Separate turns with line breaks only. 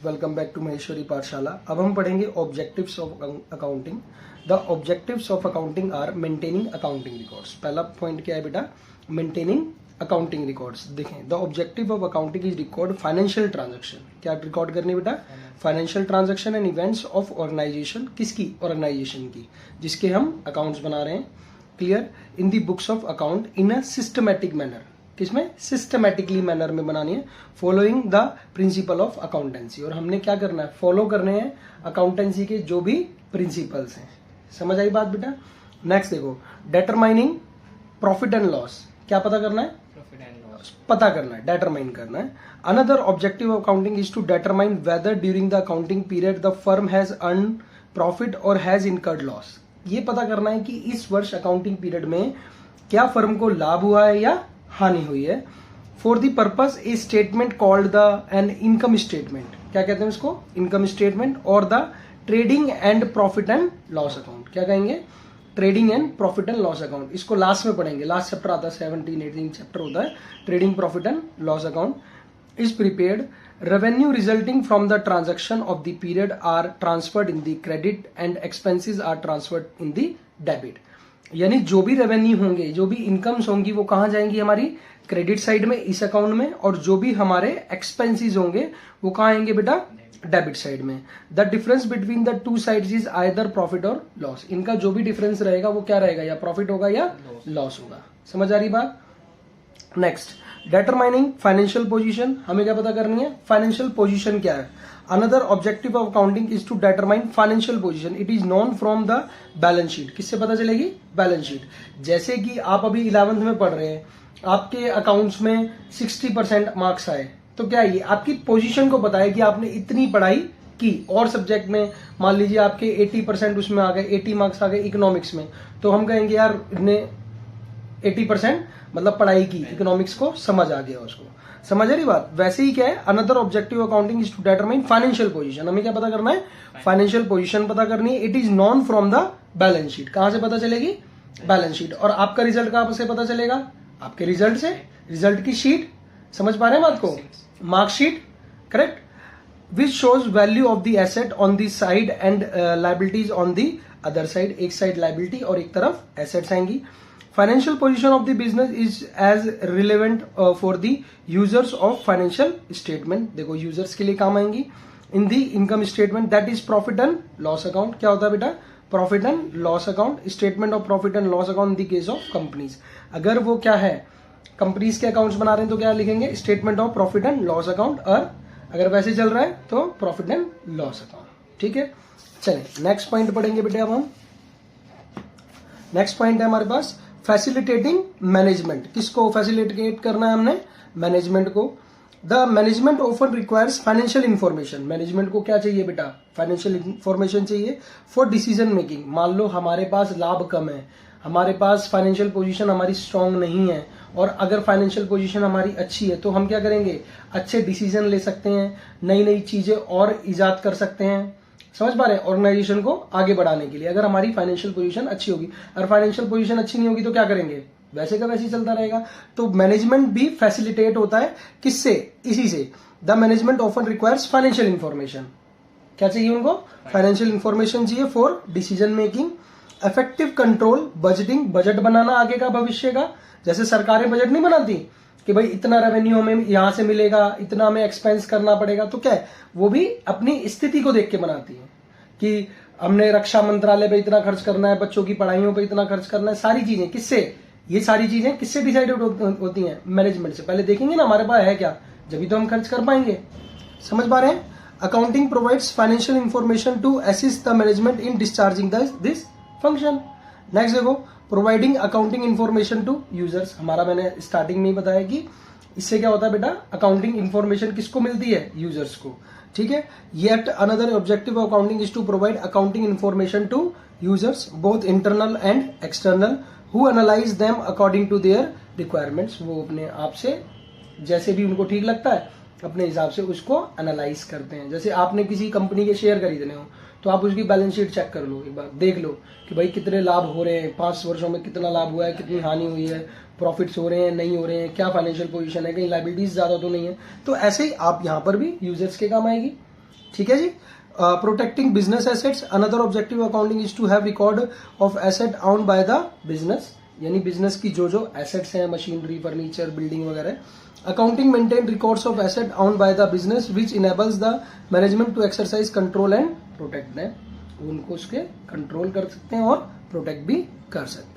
Welcome back to Maheshwari पाठशाला। अब हम पढ़ेंगे objectives of accounting. The objectives of accounting are maintaining accounting records. पहला पॉइंट क्या है बेटा? Maintaining accounting records. देखें, the objective of accounting is record financial transaction. क्या रिकॉर्ड करनी बेटा? Financial transaction and events of organisation. किसकी? ऑर्गेनाइजेशन की, जिसके हम अकाउंट्स बना रहे हैं। Clear? In the books of account in a systematic manner. किसमें? सिस्टमैटिकली मैनर में बनानी है, following the principle of accountancy. और हमने क्या करना है? फॉलो करने हैं अकाउंटेंसी के जो भी प्रिंसिपल्स हैं। समझ आई बात बेटा? नेक्स्ट देखो, डिटरमाइनिंग प्रॉफिट एंड लॉस। क्या पता करना है?
प्रॉफिट एंड लॉस
पता करना है, डिटरमाइन करना है। Another objective of accounting is to determine whether during the accounting period the firm has earn profit और हैज इनकर्ड लॉस। ये पता करना है कि इस वर्ष अकाउंटिंग पीरियड में क्या फर्म को लाभ हुआ है या हानि हुई है। For the purpose a statement called the an income statement. क्या कहते हैं उसको? Income statement. और the trading and profit and loss account. क्या कहेंगे? Trading and profit and loss account. इसको लास्ट में पढ़ेंगे, लास्ट चैप्टर आता है, 17-18 चैप्टर होता है। Trading profit and loss account is prepared. Revenue resulting from the transaction of the period are transferred in the credit and expenses are transferred in the debit. यानी जो भी revenue होंगे, जो भी इनकम्स होंगी, वो कहां जाएंगी? हमारी क्रेडिट साइड में, इस अकाउंट में। और जो भी हमारे एक्सपेंसेस होंगे वो कहां आएंगे बेटा? डेबिट साइड में। The difference between the two sides is either profit और लॉस। इनका जो भी डिफरेंस रहेगा वो क्या रहेगा? या प्रॉफिट होगा या लॉस होगा। समझ आ रही बात? Next, determining financial position. हमें क्या पता करनी है? फाइनेंशियल पोजीशन क्या है। Another objective of accounting is to determine financial position. It is known from the balance sheet. किससे पता चलेगी? Balance sheet. जैसे कि आप अभी 11th में पढ़ रहे हैं, आपके अकाउंट्स में 60% मार्क्स आए, तो क्या ये आपकी पोजीशन को पता है कि आपने इतनी पढ़ाई की। और सब्जेक्ट में मान लीजिए आपके 80% उसमें आ गए, 80 मार्क्स आ गए इकोनॉमिक्स में, तो हम कहेंगे यार ने 80% मतलब पढ़ाई की, इकोनॉमिक्स को समझ आ गया उसको। समझ आ रही बात? वैसे ही क्या है, another objective accounting is to determine financial position. हमें क्या पता करना है? फाइनेंशियल पोजीशन पता करनी है। It is non from the balance sheet. कहां से पता चलेगी? Balance sheet. और आपका रिजल्ट कहां से पता चलेगा? आपके रिजल्ट से। रिजल्ट की शीट, समझ पा रहे हैं बात को? Marksheet, correct, which shows value of the asset on the side and liabilities on the other side. एक साइड लाइबिलिटी और एक तरफ एसेट्स आएंगी। Financial position of the business is as relevant for the users of financial statement. देखो, users के लिए काम आएंगी। In the income statement that is profit and loss account. क्या होता है बेटा? Profit and loss account. Statement of profit and loss account in the case of companies. अगर वो क्या है, कंपनीज के अकाउंट्स बना रहे हैं तो क्या लिखेंगे? Statement of profit and loss account. और अगर वैसे चल रहा है तो प्रॉफिट एंड लॉस अकाउंट। ठीक है, चलिए नेक्स्ट पॉइंट पढ़ेंगे बेटे। अब हम नेक्स्ट पॉइंट है हमारे पास फैसिलिटेटिंग मैनेजमेंट। किसको फैसिलिटेट करना है हमने? मैनेजमेंट को। The management often requires financial information. Management को क्या चाहिए बेटा? फाइनेंशियल इंफॉर्मेशन चाहिए फॉर डिसीजन मेकिंग। मान लो हमारे पास लाभ कम है, हमारे पास फाइनेंशियल पोजीशन हमारी स्ट्रांग नहीं है, और अगर फाइनेंशियल पोजीशन हमारी अच्छी है तो हम क्या करेंगे? अच्छे डिसीजन ले सकते हैं, नई नई चीजें और इजाद कर सकते हैं। समझ पा रहे हैं? ऑर्गेनाइजेशन को आगे बढ़ाने के लिए अगर हमारी फाइनेंशियल पोजीशन अच्छी होगी। अगर फाइनेंशियल पोजीशन अच्छी नहीं होगी तो क्या करेंगे? वैसे का वैसे ही चलता रहेगा। तो मैनेजमेंट भी फैसिलिटेट होता है किससे? इसी से। The management often requires financial information. क्या चाहिए उनको? फाइनेंशियल इंफॉर्मेशन चाहिए for decision making. Effective control, budgeting, budget बनाना आगे का भविष्य का। जैसे सरकारें बजट नहीं बनाती कि भाई इतना रेवेन्यू हमें यहां से मिलेगा, इतना हमें एक्सपेंस करना पड़ेगा, तो क्या है, वो भी अपनी स्थिति को देख के बनाती है कि हमने रक्षा मंत्रालय पे इतना खर्च करना है, बच्चों की पढ़ाइयों पे इतना खर्च करना है। सारी चीजें किससे? ये सारी चीजें किससे डिसाइडेड होती हैं? मैनेजमेंट से। पहले देखेंगे ना हमारे पास है क्या, जब तो हम खर्च कर पाएंगे। समझ पा रहे हैं? Accounting provides financial information to assist the management in discharging this function. Next देखो, providing accounting information to users. हमारा मैंने स्टार्टिंग में ही बताया कि इससे क्या होता है बेटा? अकाउंटिंग इंफॉर्मेशन किसको मिलती है? यूजर्स को। ठीक है। Yet another objective of accounting is to provide accounting information to users both internal and external who analyse them according to their requirements. वो अपने आप से जैसे भी उनको ठीक लगता है अपने हिसाब से उसको एनालाइज करते हैं। जैसे आपने किसी कंपनी के शेयर खरीदने हो तो आप उसकी बैलेंस शीट चेक कर लो, एक बार देख लो कि भाई कितने लाभ हो रहे हैं, 5 वर्षों में कितना लाभ हुआ है, कितनी हानि हुई है, प्रॉफिट्स हो रहे हैं नहीं हो रहे हैं, क्या फाइनेंशियल पोजीशन है, कहीं लाइबिलिटीज ज्यादा तो नहीं है। तो ऐसे ही आप यहाँ पर भी यूजर्स के काम आएगी। ठीक है जी। Protecting business assets, another objective accounting is to have record of asset owned by the business, यानी बिजनेस की जो जो एसेट्स हैं, मशीनरी, फर्नीचर, बिल्डिंग वगैरह। Accounting maintain records of asset owned by the business which enables the management to exercise control and protect them, उनको उसके control कर सकते हैं और प्रोटेक्ट भी कर सकते हैं।